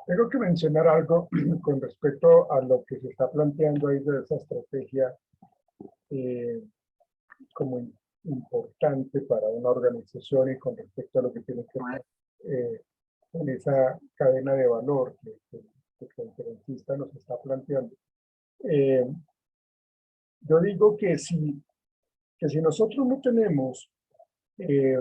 Tengo que mencionar algo con respecto a lo que se está planteando ahí de esa estrategia eh, como importante para una organización y con respecto a lo que tiene que ver con esa cadena de valor que el conferencista nos está planteando. Eh, yo digo que si nosotros no tenemos eh,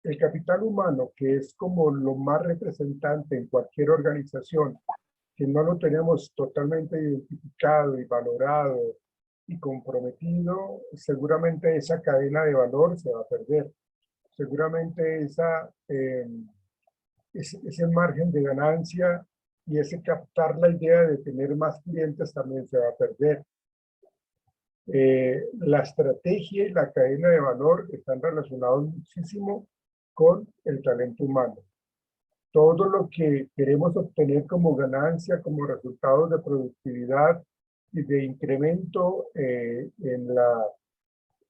el capital humano, que es como lo más representante en cualquier organización, que no lo tenemos totalmente identificado y valorado y comprometido, seguramente esa cadena de valor se va a perder. Seguramente ese margen de ganancia y ese captar la idea de tener más clientes también se va a perder. La estrategia y la cadena de valor están relacionados muchísimo con el talento humano. Todo lo que queremos obtener como ganancia, como resultados de productividad y de incremento en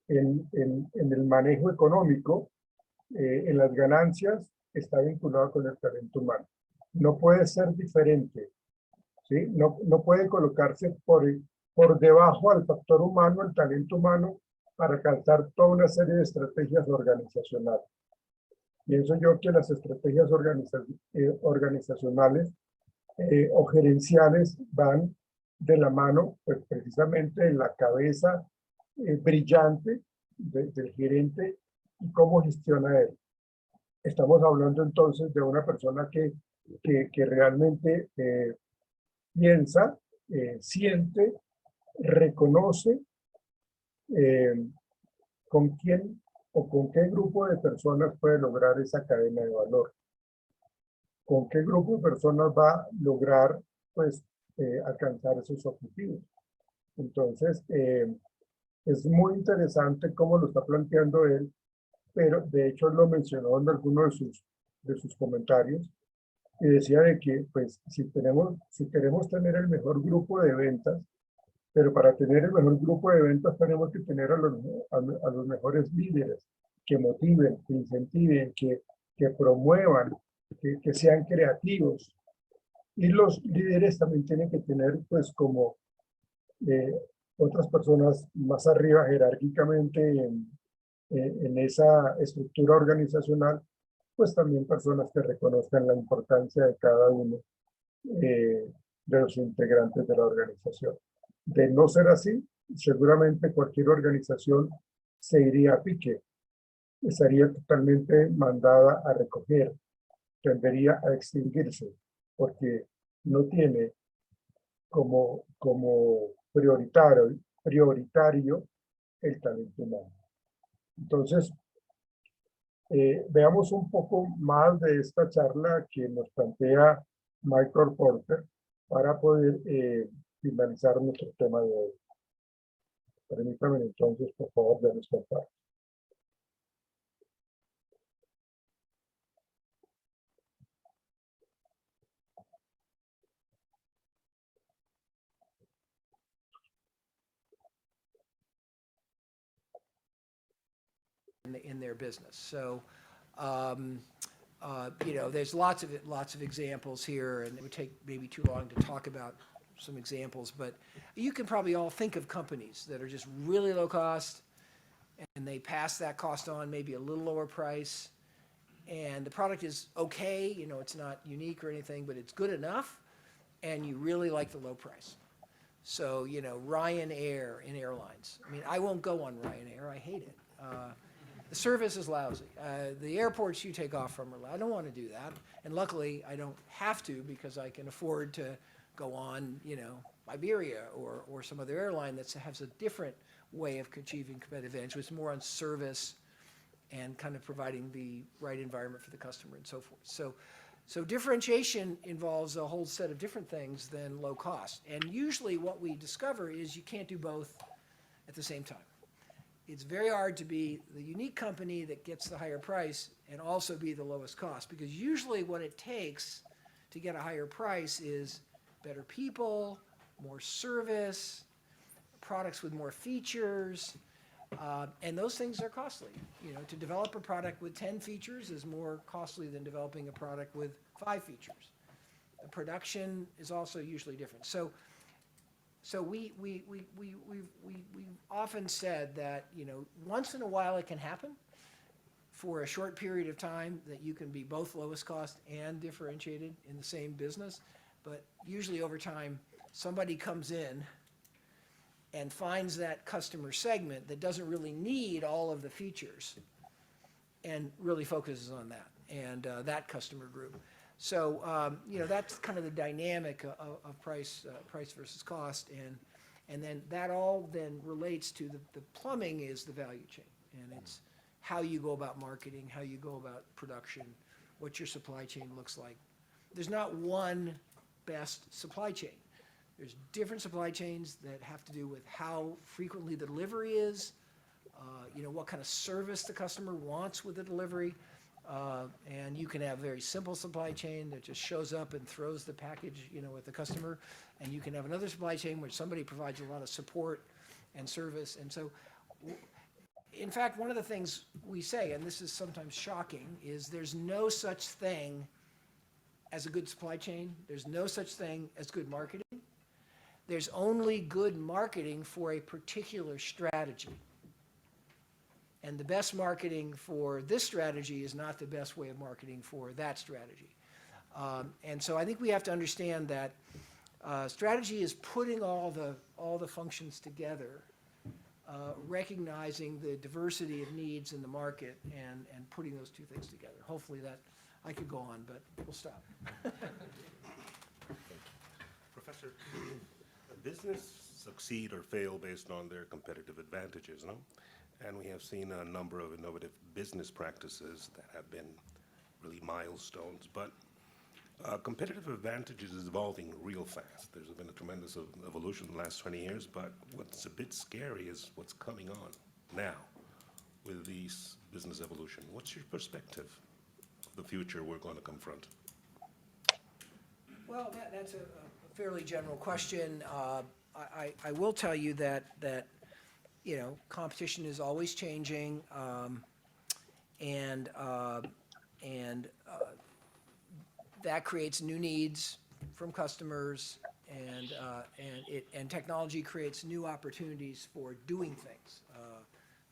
el manejo económico, en las ganancias, está vinculado con el talento humano. No puede ser diferente, ¿sí? No puede colocarse por debajo al factor humano, el talento humano, para alcanzar toda una serie de estrategias organizacionales. Pienso yo que las estrategias organizacionales o gerenciales van de la mano, pues precisamente en la cabeza brillante del gerente y cómo gestiona él. Estamos hablando entonces de una persona que realmente piensa, siente, reconoce eh, con quién o con qué grupo de personas puede lograr esa cadena de valor. Con qué grupo de personas va a lograr pues, alcanzar esos objetivos. Entonces, es muy interesante cómo lo está planteando él, pero de hecho lo mencionó en alguno de sus comentarios y decía de que pues si queremos tener el mejor grupo de ventas, pero para tener el mejor grupo de ventas tenemos que tener a los mejores líderes que motiven, que incentiven, que promuevan, que sean creativos. Y los líderes también tienen que tener, pues, como eh, otras personas más arriba jerárquicamente en esa estructura organizacional, pues también personas que reconozcan la importancia de cada uno de los integrantes de la organización. De no ser así, seguramente cualquier organización se iría a pique, estaría totalmente mandada a recoger, tendería a extinguirse, porque no tiene como prioritario el talento humano. Entonces, veamos un poco más de esta charla que nos plantea Michael Porter para poder finalizar nuestro tema de hoy. Permítame entonces, por favor, de respetar. In their business. So, you know, there's lots of examples here, and it would take maybe too long to talk about some examples, but you can probably all think of companies that are just really low cost, and they pass that cost on, maybe a little lower price, and the product is okay, you know, it's not unique or anything, but it's good enough, and you really like the low price. So, you know, Ryanair in airlines. I mean, I won't go on Ryanair, I hate it. The service is lousy. The airports you take off from are lousy. I don't want to do that. And luckily, I don't have to because I can afford to go on, you know, Iberia or some other airline that has a different way of achieving competitive advantage, which is more on service and kind of providing the right environment for the customer and so forth. So differentiation involves a whole set of different things than low cost. And usually what we discover is you can't do both at the same time. It's very hard to be the unique company that gets the higher price and also be the lowest cost, because usually what it takes to get a higher price is better people, more service, products with more features, and those things are costly. You know, to develop a product with 10 features is more costly than developing a product with 5 features. The production is also usually different. So we've often said that, you know, once in a while it can happen for a short period of time that you can be both lowest cost and differentiated in the same business. But usually over time, somebody comes in and finds that customer segment that doesn't really need all of the features and really focuses on that and that customer group. So, you know, that's kind of the dynamic of price versus cost. And then that all then relates to the plumbing is the value chain. And it's how you go about marketing, how you go about production, what your supply chain looks like. There's not one best supply chain. There's different supply chains that have to do with how frequently the delivery is, you know, what kind of service the customer wants with the delivery. And you can have a very simple supply chain that just shows up and throws the package, you know, with the customer. And you can have another supply chain where somebody provides a lot of support and service. And so, in fact, one of the things we say, and this is sometimes shocking, is there's no such thing as a good supply chain. There's no such thing as good marketing. There's only good marketing for a particular strategy. And the best marketing for this strategy is not the best way of marketing for that strategy. And so I think we have to understand that strategy is putting all the functions together, recognizing the diversity of needs in the market and putting those two things together. Hopefully that, I could go on, but we'll stop. Professor, business succeed or fail based on their competitive advantages, no? And we have seen a number of innovative business practices that have been really milestones, but competitive advantages is evolving real fast. There's been a tremendous evolution in the last 20 years, but what's a bit scary is what's coming on now with these business evolution. What's your perspective of the future we're going to confront? Well, that's a fairly general question. I will tell you that you know, competition is always changing, and that creates new needs from customers, and technology creates new opportunities for doing things,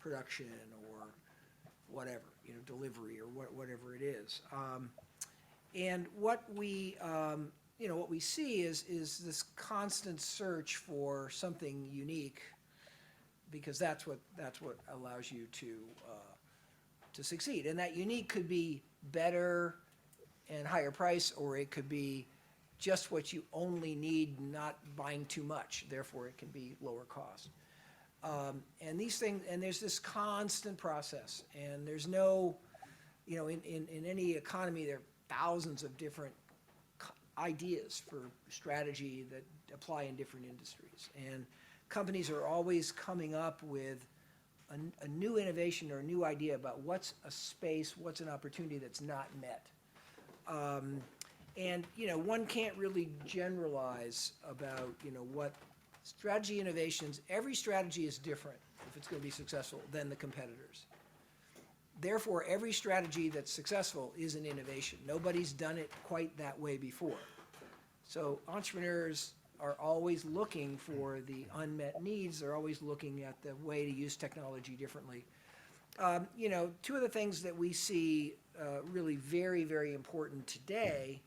production or whatever, you know, delivery or whatever it is. And what we you know, what we see is this constant search for something unique, because that's what allows you to succeed. And that unique could be better and higher price, or it could be just what you only need, not buying too much. Therefore, it can be lower cost. And these things, and there's this constant process, and there's no, you know, in any economy, there are thousands of different ideas for strategy that apply in different industries. And companies are always coming up with a new innovation or a new idea about what's a space, what's an opportunity that's not met. And, you know, one can't really generalize about, you know, what strategy innovations, every strategy is different if it's going to be successful than the competitors. Therefore, every strategy that's successful is an innovation. Nobody's done it quite that way before. So entrepreneurs are always looking for the unmet needs. They're always looking at the way to use technology differently. You know, two of the things that we see really very, very important today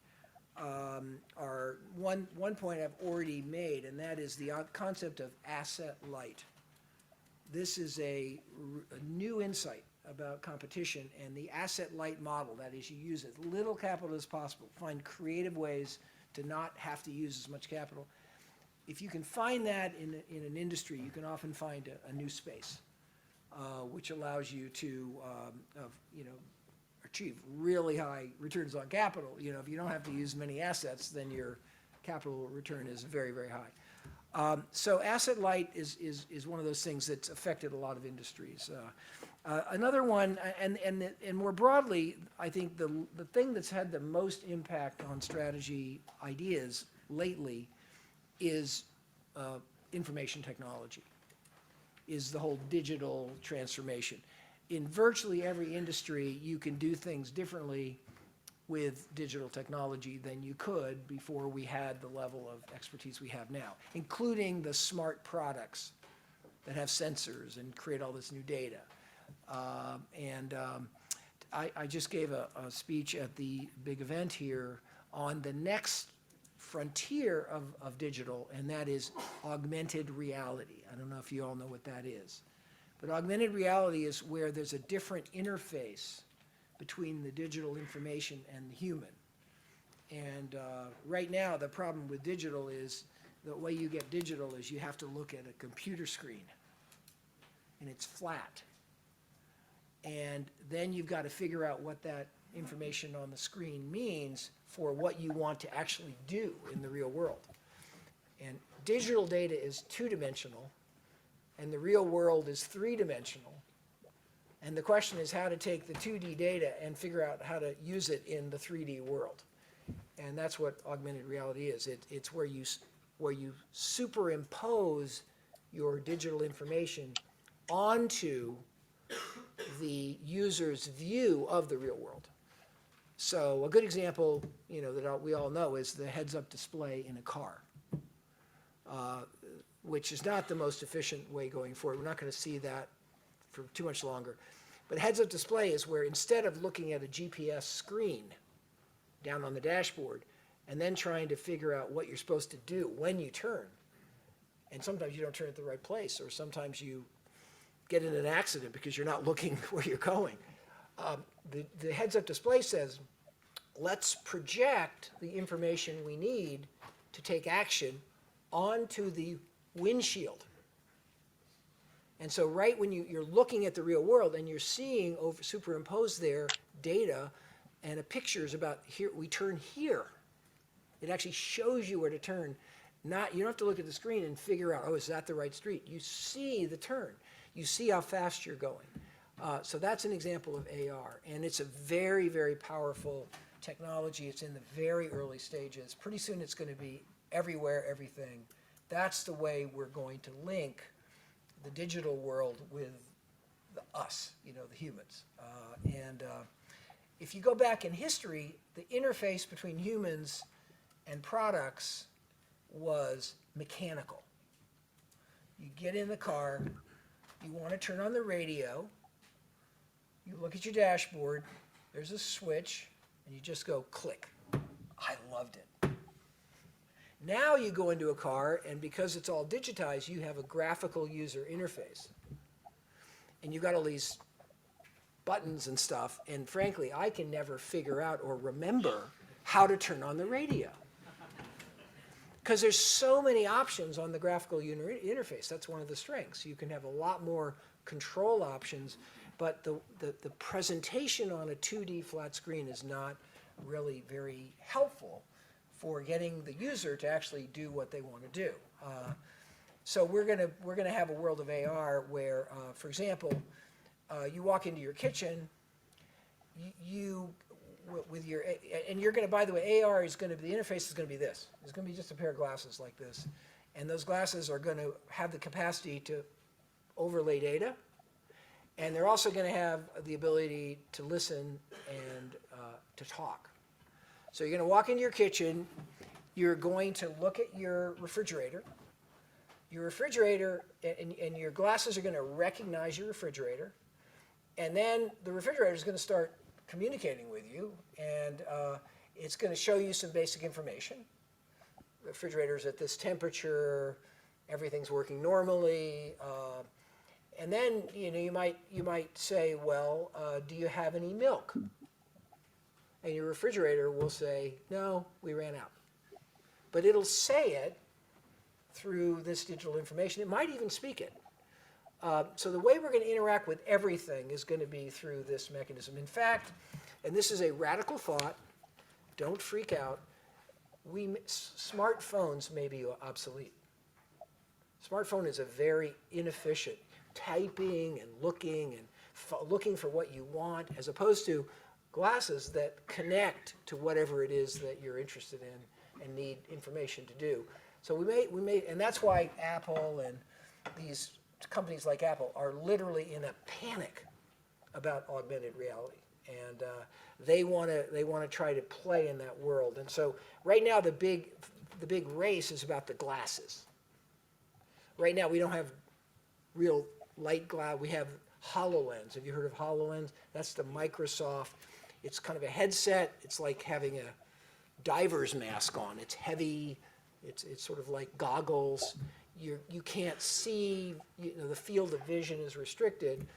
are one point I've already made, and that is the concept of asset light. This is a new insight about competition, and the asset light model, that is, you use as little capital as possible, find creative ways to not have to use as much capital. If you can find that in an industry, you can often find a new space, which allows you to, you know, achieve really high returns on capital. You know, if you don't have to use many assets, then your capital return is very, very high. So asset light is one of those things that's affected a lot of industries. Another one, and more broadly, I think the thing that's had the most impact on strategy ideas lately is information technology, is the whole digital transformation. In virtually every industry, you can do things differently with digital technology than you could before we had the level of expertise we have now, including the smart products that have sensors and create all this new data. I just gave a speech at the big event here on the next frontier of digital, and that is augmented reality. I don't know if you all know what that is. But augmented reality is where there's a different interface between the digital information and the human. And right now, the problem with digital is the way you get digital is you have to look at a computer screen, and it's flat. And then you've got to figure out what that information on the screen means for what you want to actually do in the real world. And digital data is two-dimensional, and the real world is three-dimensional. And the question is how to take the 2D data and figure out how to use it in the 3D world. And that's what augmented reality is. It's where you superimpose your digital information onto the user's view of the real world. So a good example, that we all know is the heads-up display in a car, which is not the most efficient way going forward. We're not going to see that for too much longer. But heads-up display is where instead of looking at a GPS screen down on the dashboard and then trying to figure out what you're supposed to do when you turn, and sometimes you don't turn at the right place, or sometimes you get in an accident because you're not looking where you're going. The heads-up display says, let's project the information we need to take action onto the windshield. And so right when you're looking at the real world and you're seeing superimposed there data and a picture is about here, we turn here. It actually shows you where to turn. You don't have to look at the screen and figure out, oh, is that the right street? You see the turn. You see how fast you're going. So that's an example of AR. And it's a very, very powerful technology. It's in the very early stages. Pretty soon it's going to be everywhere, everything. That's the way we're going to link the digital world with us, the humans. If you go back in history, the interface between humans and products was mechanical. You get in the car, you want to turn on the radio, you look at your dashboard, there's a switch, and you just go click. I loved it. Now you go into a car, and because it's all digitized, you have a graphical user interface. And you've got all these buttons and stuff, and frankly, I can never figure out or remember how to turn on the radio. Because there's so many options on the graphical interface. That's one of the strengths. You can have a lot more control options, but the presentation on a 2D flat screen is not really very helpful for getting the user to actually do what they want to do. So we're gonna have a world of AR where, for example, you walk into your kitchen, with your, and you're going to, by the way, AR is going to, the interface is going to be this. It's going to be just a pair of glasses like this. And those glasses are going to have the capacity to overlay data. And they're also going to have the ability to listen and to talk. So you're going to walk into your kitchen. You're going to look at your refrigerator. Your refrigerator and your glasses are going to recognize your refrigerator. And then the refrigerator is going to start communicating with you, and it's going to show you some basic information. The refrigerator's at this temperature, everything's working normally, and then you might say, well, do you have any milk? And your refrigerator will say, no, we ran out. But it'll say it through this digital information. It might even speak it. So the way we're going to interact with everything is going to be through this mechanism. In fact, and this is a radical thought, don't freak out, smartphones may be obsolete. Smartphone is a very inefficient typing and looking for what you want, as opposed to glasses that connect to whatever it is that you're interested in and need information to do. So we may, and that's why Apple and these companies like Apple are literally in a panic about augmented reality. And they want to try to play in that world. And so right now the big race is about the glasses. Right now we don't have real light glass. We have HoloLens. Have you heard of HoloLens? That's the Microsoft. It's kind of a headset. It's like having a diver's mask on. It's heavy. It's sort of like goggles. You can't see. The field of vision is restricted,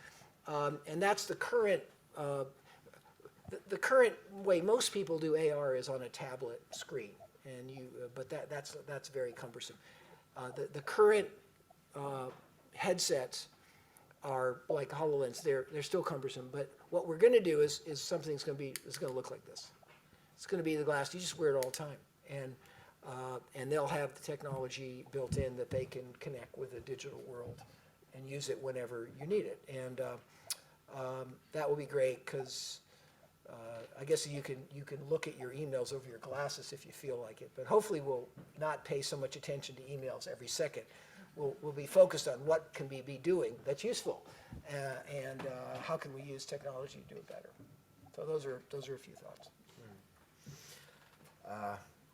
and that's the current. The current way most people do AR is on a tablet screen, and but that's very cumbersome. The current headsets are like HoloLens. They're still cumbersome, but what we're going to do is something that's going to look like this. It's going to be the glass. You just wear it all the time, and they'll have the technology built in that they can connect with the digital world and use it whenever you need it. And that will be great because I guess you can look at your emails over your glasses if you feel like it. But hopefully we'll not pay so much attention to emails every second. We'll be focused on what can we be doing that's useful, and how can we use technology to do it better. So those are a few thoughts.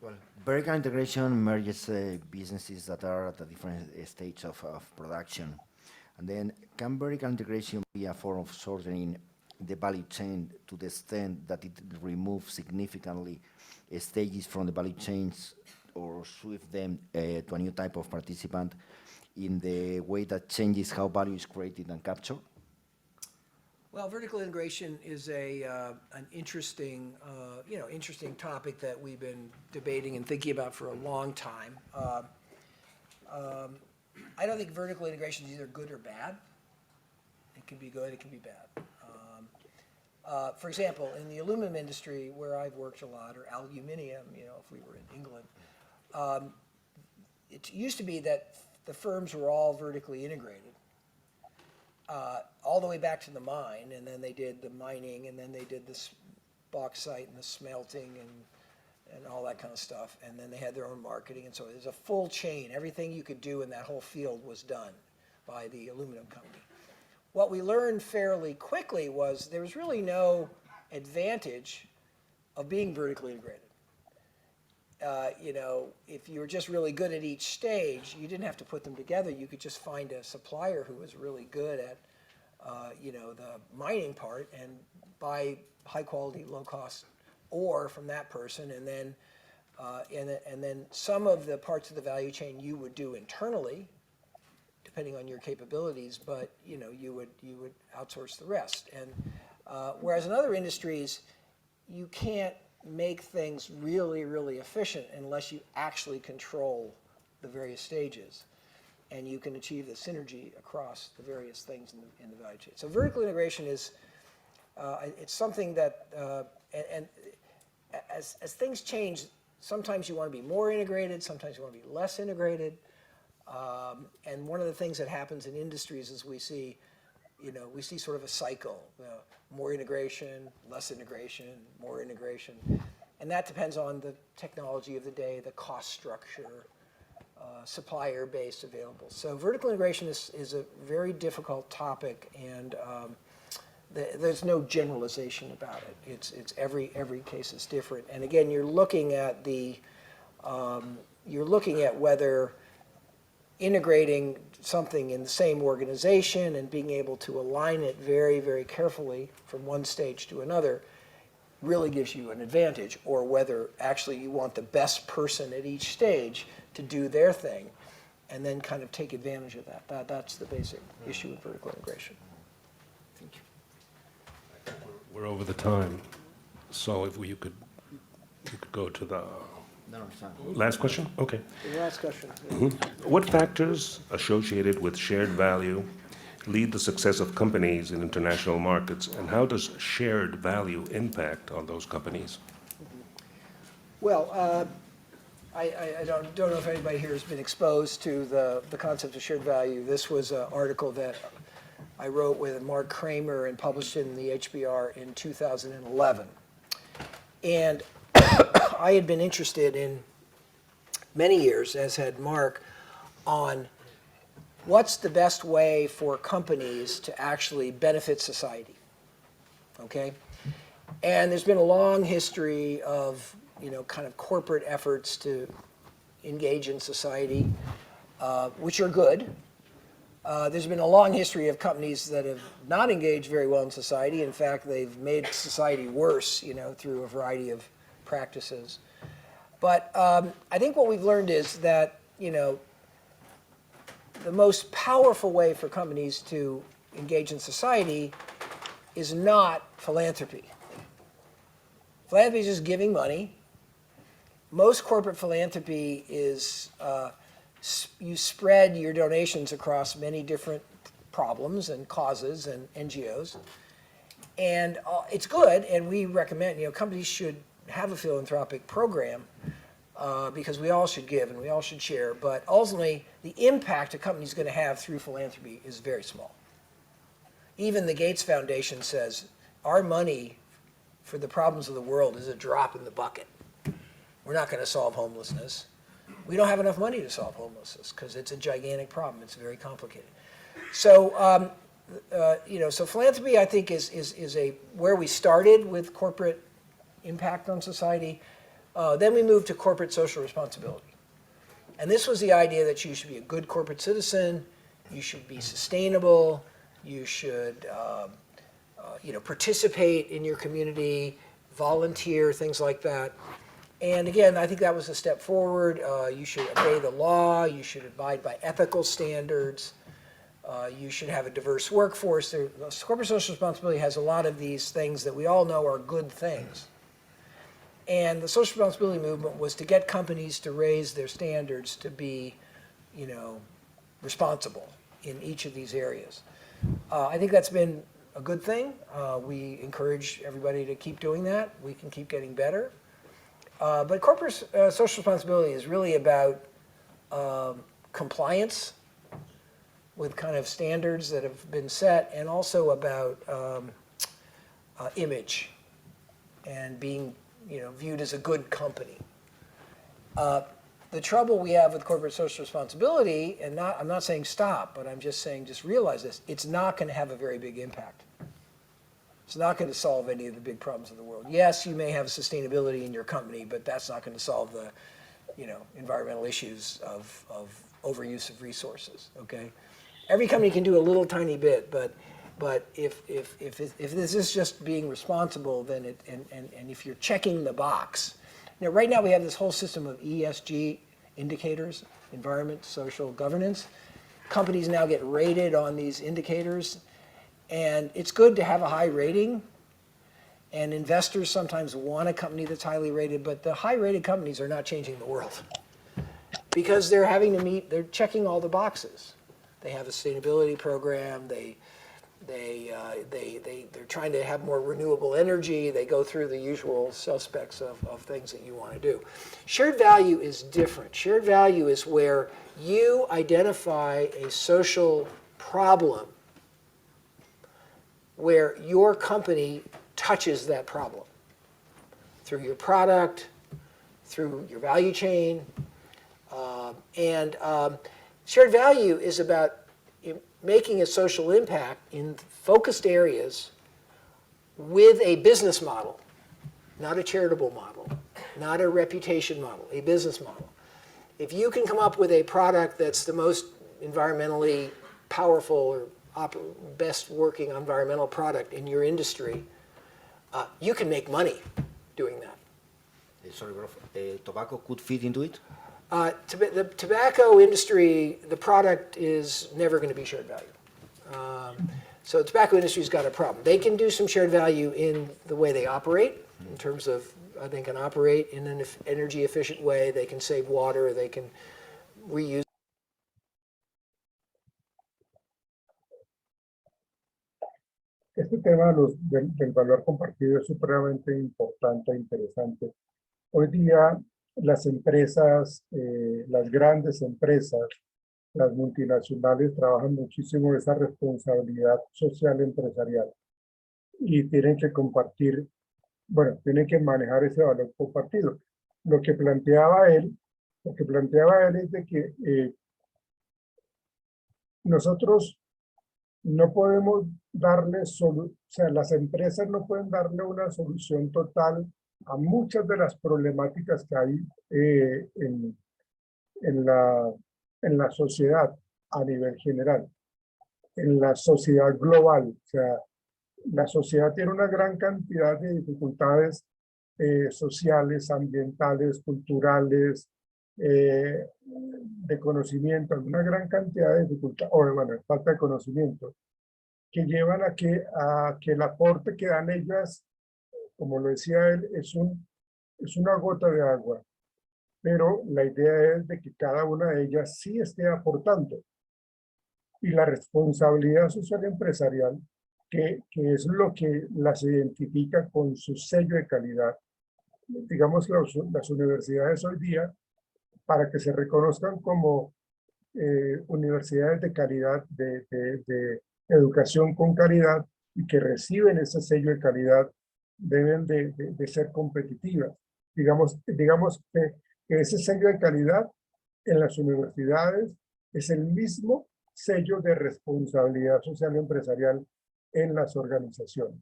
Well, vertical integration merges businesses that are at a different stage of production. And then can vertical integration be a form of shortening the value chain to the extent that it removes significantly stages from the value chains or shift them to a new type of participant in the way that changes how value is created and captured? Well, vertical integration is an interesting, interesting topic that we've been debating and thinking about for a long time. I don't think vertical integration is either good or bad. It can be good, it can be bad. For example, in the aluminum industry, where I've worked a lot, or aluminium, if we were in England, it used to be that the firms were all vertically integrated, all the way back to the mine, and then they did the mining, and then they did the bauxite and the smelting and all that kind of stuff, and then they had their own marketing, and so there's a full chain. Everything you could do in that whole field was done by the aluminum company. What we learned fairly quickly was there was really no advantage of being vertically integrated. If you were just really good at each stage, you didn't have to put them together. You could just find a supplier who was really good at, the mining part and buy high quality, low cost ore from that person, and then some of the parts of the value chain you would do internally, depending on your capabilities, but you would outsource the rest. And whereas in other industries, you can't make things really, really efficient unless you actually control the various stages, and you can achieve the synergy across the various things in the value chain. So vertical integration is it's something that and as things change, sometimes you want to be more integrated, sometimes you want to be less integrated. And one of the things that happens in industries is we see sort of a cycle, more integration, less integration, more integration. And that depends on the technology of the day, the cost structure, supplier base available. So vertical integration is a very difficult topic, and there's no generalization about it. It's every case is different. And again, you're looking at whether integrating something in the same organization and being able to align it very, very carefully from one stage to another really gives you an advantage, or whether actually you want the best person at each stage to do their thing and then kind of take advantage of that. That's the basic issue with vertical integration. Thank you. We're over the time, so if you could go to the last question? Okay. The last question. What factors associated with shared value lead the success of companies in international markets, and how does shared value impact on those companies? Well, I don't know if anybody here has been exposed to the concept of shared value. This was an article that I wrote with Mark Kramer and published in the HBR in 2011. And I had been interested in many years, as had Mark, on what's the best way for companies to actually benefit society. okay? And there's been a long history of, kind of corporate efforts to engage in society, which are good. There's been a long history of companies that have not engaged very well in society. In fact, they've made society worse, through a variety of practices. But I think what we've learned is that, the most powerful way for companies to engage in society is not philanthropy. Philanthropy is just giving money. Most corporate philanthropy is you spread your donations across many different problems and causes and NGOs. And it's good, and we recommend, companies should have a philanthropic program because we all should give and we all should share. But ultimately, the impact a company is going to have through philanthropy is very small. Even the Gates Foundation says our money for the problems of the world is a drop in the bucket. We're not going to solve homelessness. We don't have enough money to solve homelessness because it's a gigantic problem. It's very complicated. So, so philanthropy, I think, is where we started with corporate impact on society. Then we moved to corporate social responsibility. And this was the idea that you should be a good corporate citizen, you should be sustainable, you should participate in your community, volunteer, things like that. And again, I think that was a step forward. You should obey the law, you should abide by ethical standards, you should have a diverse workforce. Corporate social responsibility has a lot of these things that we all know are good things. And the social responsibility movement was to get companies to raise their standards to be, responsible in each of these areas. I think that's been a good thing. We encourage everybody to keep doing that. We can keep getting better. But corporate social responsibility is really about compliance with kind of standards that have been set, and also about image and being viewed as a good company. The trouble we have with corporate social responsibility, and I'm not saying stop, but I'm just saying just realize this, it's not going to have a very big impact. It's not going to solve any of the big problems of the world. Yes, you may have sustainability in your company, but that's not going to solve the environmental issues of overuse of resources, okay? Every company can do a little tiny bit, but if this is just being responsible, then and if you're checking the box. Right now we have this whole system of ESG indicators, environment, social, governance. Companies now get rated on these indicators, and it's good to have a high rating, and investors sometimes want a company that's highly rated, but the high-rated companies are not changing the world because they're checking all the boxes. They have a sustainability program, they're trying to have more renewable energy. They go through the usual suspects of things that you want to do. Shared value is different. Shared value is where you identify a social problem where your company touches that problem through your product, through your value chain. Shared value is about making a social impact in focused areas with a business model, not a charitable model, not a reputation model, a business model. If you can come up with a product that's the most environmentally powerful or best working environmental product in your industry, you can make money doing that. Sorry, tobacco could fit into it? The tobacco industry, the product is never going to be shared value. So the tobacco industry's got a problem. They can do some shared value in the way they operate, in terms of, I think, can operate in an energy efficient way. They can save water, they can reuse. Este tema del valor compartido es supremamente importante e interesante. Hoy día las empresas, las grandes empresas, las multinacionales trabajan muchísimo esa responsabilidad social empresarial y tienen que compartir, bueno, tienen que manejar ese valor compartido. Lo que planteaba él es de que nosotros no podemos darle o sea, las empresas no pueden darle una solución total a muchas de las problemáticas que hay en la sociedad a nivel general, en la sociedad global. O sea, la sociedad tiene una gran cantidad de dificultades sociales, ambientales, culturales, de conocimiento, una gran cantidad de dificultades, o bueno, falta de conocimiento, que llevan a que el aporte que dan ellas, como lo decía él, es una gota de agua. Pero la idea es de que cada una de ellas sí esté aportando. Y la responsabilidad social empresarial, que es lo que las identifica con su sello de calidad. Digamos, las universidades hoy día, para que se reconozcan como universidades de calidad, de educación con calidad, y que reciben ese sello de calidad, deben de ser competitivas. Digamos que ese sello de calidad en las universidades es el mismo sello de responsabilidad social y empresarial en las organizaciones.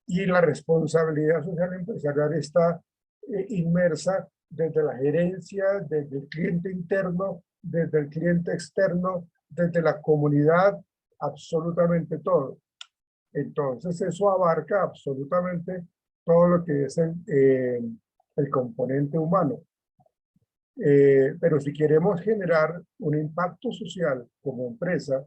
Y la responsabilidad social y empresarial está inmersa desde la gerencia, desde el cliente interno, desde el cliente externo, desde la comunidad, absolutamente todo. Entonces eso abarca absolutamente todo lo que es el componente humano. Pero si queremos generar un impacto social como empresa,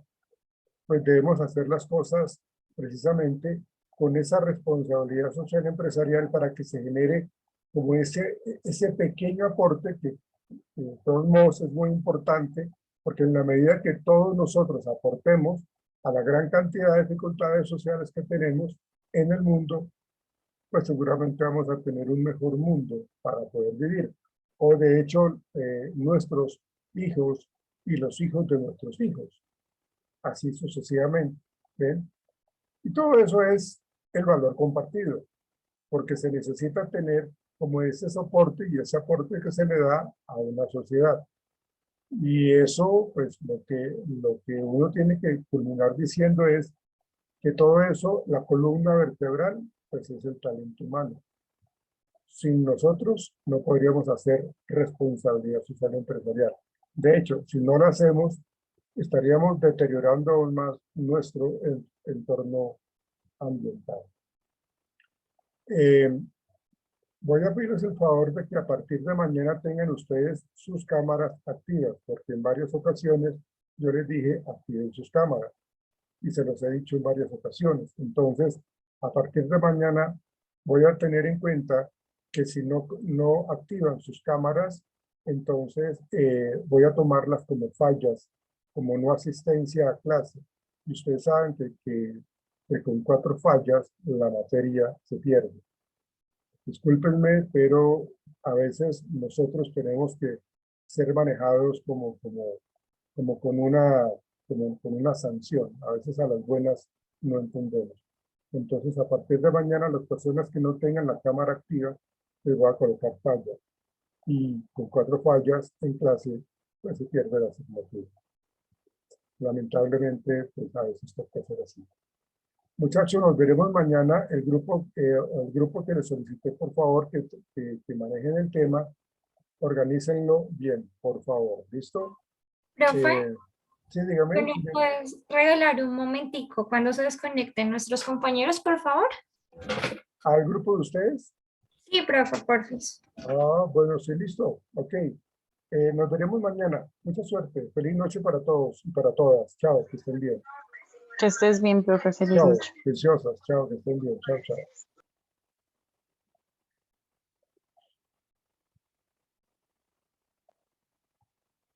pues debemos hacer las cosas precisamente con esa responsabilidad social empresarial para que se genere como ese pequeño aporte que de todos modos es muy importante, porque en la medida que todos nosotros aportemos a la gran cantidad de dificultades sociales que tenemos en el mundo, pues seguramente vamos a tener un mejor mundo para poder vivir. O de hecho, nuestros hijos y los hijos de nuestros hijos, así sucesivamente. ¿Ven? Y todo eso es el valor compartido, porque se necesita tener como ese soporte y ese aporte que se le da a una sociedad. Y eso, pues lo que uno tiene que culminar diciendo es que todo eso, la columna vertebral, pues es el talento humano. Sin nosotros no podríamos hacer responsabilidad social empresarial. De hecho, si no lo hacemos, estaríamos deteriorando aún más nuestro entorno ambiental. Voy a pedirles el favor de que a partir de mañana tengan ustedes sus cámaras activas, porque en varias ocasiones yo les dije activen sus cámaras y se los he dicho en varias ocasiones. Entonces, a partir de mañana voy a tener en cuenta que si no activan sus cámaras, entonces voy a tomarlas como fallas, como no asistencia a clase. Y ustedes saben que con 4 fallas la materia se pierde. Discúlpenme, pero a veces nosotros tenemos que ser manejados como con una sanción. A veces a las buenas no entendemos. Entonces, a partir de mañana, las personas que no tengan la cámara activa, les voy a colocar fallas. Y con 4 fallas en clase, pues se pierde la asignatura. Lamentablemente, pues a veces toca hacer así. Muchachos, nos veremos mañana. El grupo que les solicité, por favor, que manejen el tema, organícenlo bien, por favor. ¿Listo? Profe, Sí, dígame. ¿me puedes regalar un momentico cuando se desconecten nuestros compañeros, por favor? ¿Al grupo de ustedes? Sí, profe, porfis. Bueno, sí, listo. Ok. Nos veremos mañana. Mucha suerte. Feliz noche para todos y para todas. Chao, que estén bien. Que estés bien, profe. Feliz Chao, noche. preciosas. Chao, que estén bien. Chao, chao.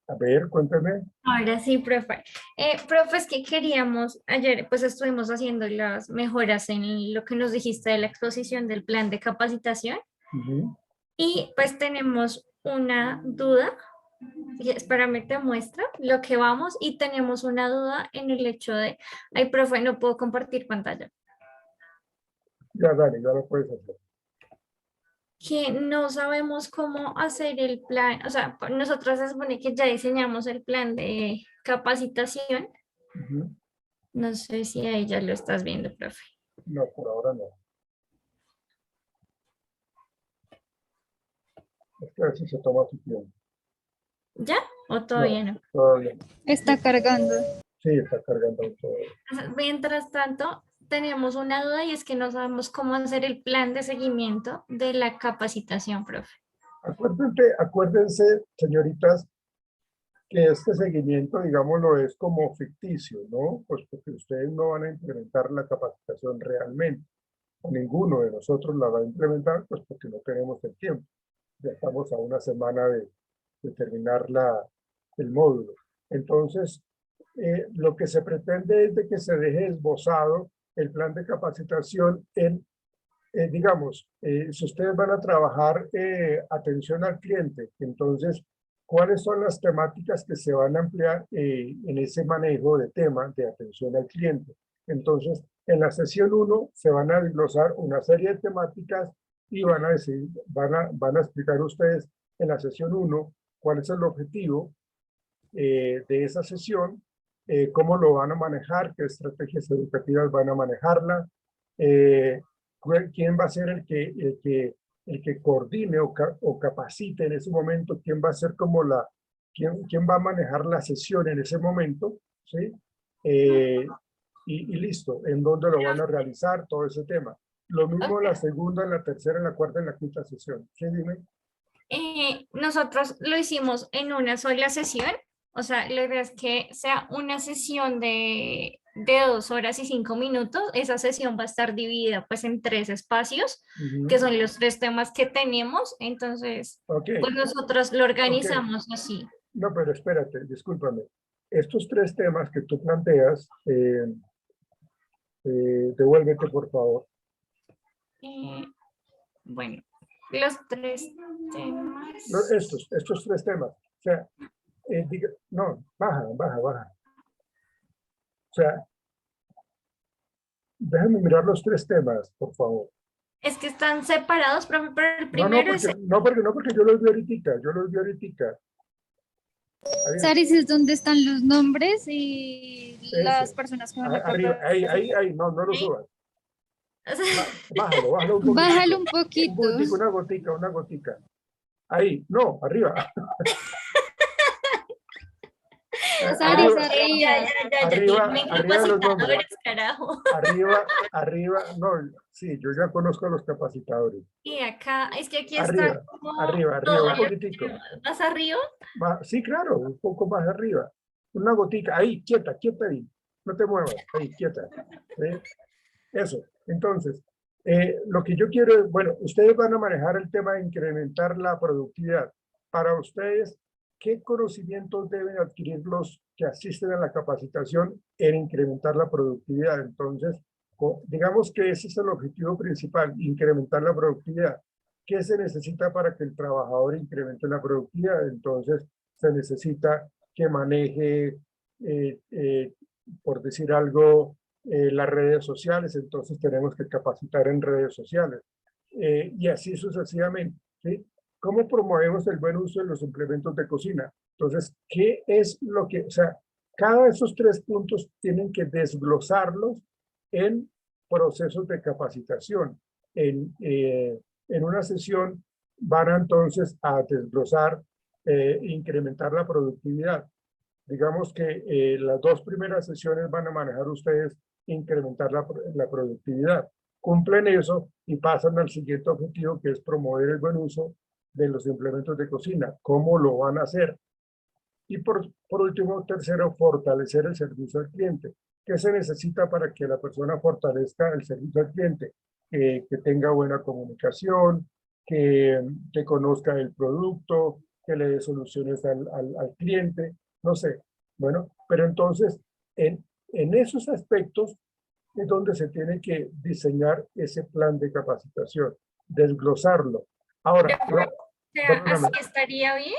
A ver, cuéntame. Ahora sí, profe. Profe, es que queríamos, ayer pues estuvimos haciendo las mejoras en lo que nos dijiste de la exposición del plan de capacitación Ujú. y pues tenemos una duda. Espérame, te muestro lo que vamos y tenemos una duda en el hecho de, ay, profe, no puedo compartir pantalla. Ya, dale, ya lo puedes hacer. Que no sabemos cómo hacer el plan, o sea, nosotros se supone que ya diseñamos el plan de capacitación, Ujú. No sé si ahí ya lo estás viendo, profe. No, por ahora no. Es que a veces se toma su tiempo. ¿Ya? ¿O No, todavía no? todavía no. Está cargando. Sí, está cargando todo. Mientras tanto, tenemos una duda y es que no sabemos cómo hacer el plan de seguimiento de la capacitación, profe. Acuérdense, señoritas, que este seguimiento, digámoslo, es como ficticio, ¿no? Pues porque ustedes no van a implementar la capacitación realmente. O ninguno de nosotros la va a implementar, pues porque no tenemos el tiempo. Ya estamos a una semana de terminar el módulo. Entonces, lo que se pretende es de que se deje esbozado el plan de capacitación en, digamos, si ustedes van a trabajar atención al cliente, entonces, ¿cuáles son las temáticas que se van a emplear en ese manejo de temas de atención al cliente? Entonces, en la sesión 1 se van a desglosar una serie de temáticas y van a decir, van a explicar ustedes en la sesión 1 cuál es el objetivo de esa sesión, cómo lo van a manejar, qué estrategias educativas van a manejarla, quién va a ser el que coordine o capacite en ese momento, quién va a ser como quién va a manejar la sesión en ese momento, ¿sí? Y listo, en dónde lo van a realizar, todo ese tema. Lo mismo en la segunda, en la tercera, en la cuarta, en la quinta sesión. ¿Sí, dime? Nosotros lo hicimos en una sola sesión, o sea, la idea es que sea una sesión de 2 horas y 5 minutos. Esa sesión va a estar dividida pues en 3 espacios, que son los 3 temas que tenemos, entonces Ok, pues nosotros lo organizamos así. no, pero espérate, discúlpame. Estos 3 temas que tú planteas, devuélvete por favor. Eh, bueno, los 3 temas. Estos 3 temas. O sea, no, baja. O sea, déjame mirar los 3 temas, por favor. Es que están separados, profe, pero el No, primero es... porque yo los vi ahorita. Ahí, Saris es donde están los nombres y ese. las personas que van a Arriba, capacitación. ahí, no lo subas. o sea, Bájalo un Bájalo poquitico. un poquito. Una gotica. Ahí, no, arriba. Saris, Arriba, arriba. arriba, tienen arriba de los nombres. capacitadores, carajo. Arriba, no, sí, yo ya conozco a los capacitadores. Y acá, es que aquí está Arriba, como arriba, todos un los poquitico. temas. Más arriba. Sí, claro, un poco más arriba. Una gotica, ahí, quieta ahí. No te muevas, ahí, quieta. ¿Sí? Eso. Entonces, lo que yo quiero es, bueno, ustedes van a manejar el tema de incrementar la productividad. Para ustedes, ¿qué conocimientos deben adquirir los que asisten a la capacitación en incrementar la productividad? Entonces, digamos que ese es el objetivo principal, incrementar la productividad. ¿Qué se necesita para que el trabajador incremente la productividad? Entonces, se necesita que maneje, por decir algo, las redes sociales, entonces tenemos que capacitar en redes sociales. Y así sucesivamente, ¿sí? ¿Cómo promovemos el buen uso de los implementos de cocina? Entonces, ¿qué es lo que, o sea, cada de esos 3 puntos tienen que desglosarlos en procesos de capacitación. En una sesión van a, entonces a desglosar, incrementar la productividad. Digamos que las 2 primeras sesiones van a manejar ustedes incrementar la productividad. Cumplen eso y pasan al siguiente objetivo, que es promover el buen uso de los implementos de cocina. ¿Cómo lo van a hacer? Y por último, tercero, fortalecer el servicio al cliente. ¿Qué se necesita para que la persona fortalezca el servicio al cliente? Que tenga buena comunicación, que conozca el producto, que le dé soluciones al cliente, no sé. Bueno, pero entonces, en esos aspectos es donde se tiene que diseñar ese plan de capacitación, desglosarlo. Ahora, O sea, perdóname, así estaría bien.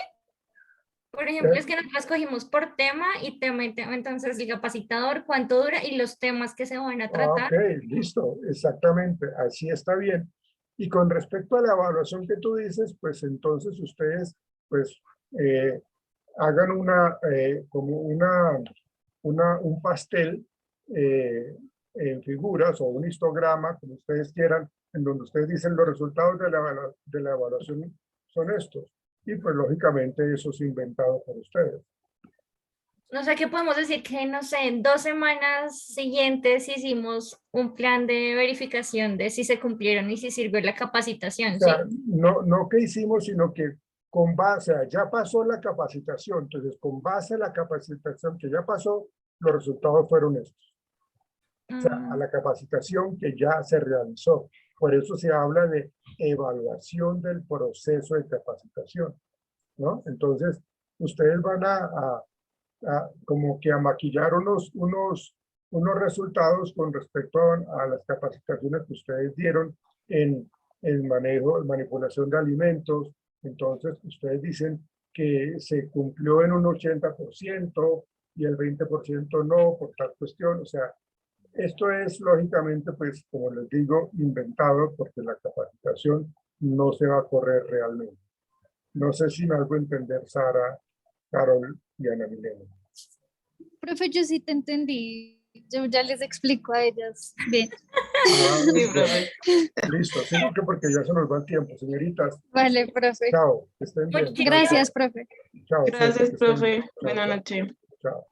Por ejemplo, es que nosotros cogimos por tema y tema, entonces el capacitador, cuánto dura y los temas que se van a tratar. ok, listo, exactamente, así está bien. Y con respecto a la evaluación que tú dices, pues entonces ustedes, pues, hagan como un pastel en figuras o un histograma, como ustedes quieran, en donde ustedes dicen los resultados de la evaluación son estos. Y pues lógicamente eso es inventado por ustedes. No sé qué podemos decir que, no sé, en 2 semanas siguientes hicimos un plan de verificación de si se cumplieron y si sirvió la O capacitación, ¿sí? sea, no que hicimos, sino que con base, ya pasó la capacitación, entonces con base a la capacitación que ya pasó, los resultados fueron estos. O sea, a la capacitación que ya se realizó. Por eso se habla de evaluación del proceso de capacitación, ¿no? Entonces, ustedes van a como que a maquillar unos resultados con respecto a las capacitaciones que ustedes dieron en el manejo, manipulación de alimentos. Entonces, ustedes dicen que se cumplió en un 80% y el 20% no, por tal cuestión. O sea, esto es lógicamente, pues, como les digo, inventado porque la capacitación no se va a correr realmente. No sé si me hago entender, Sara, Carol y Ana Milena. Profe, yo sí te entendí. Yo ya les explico a ellas. Bien. Ah, Sí, bueno, profe. listo, sí, porque ya se nos va el tiempo, señoritas. Vale, profe. Chao, que estén bien. Muchas Gracias, profe. Chao, suerte, Gracias, que estén bien. profe. Chao, Buenas chao, noches. chao.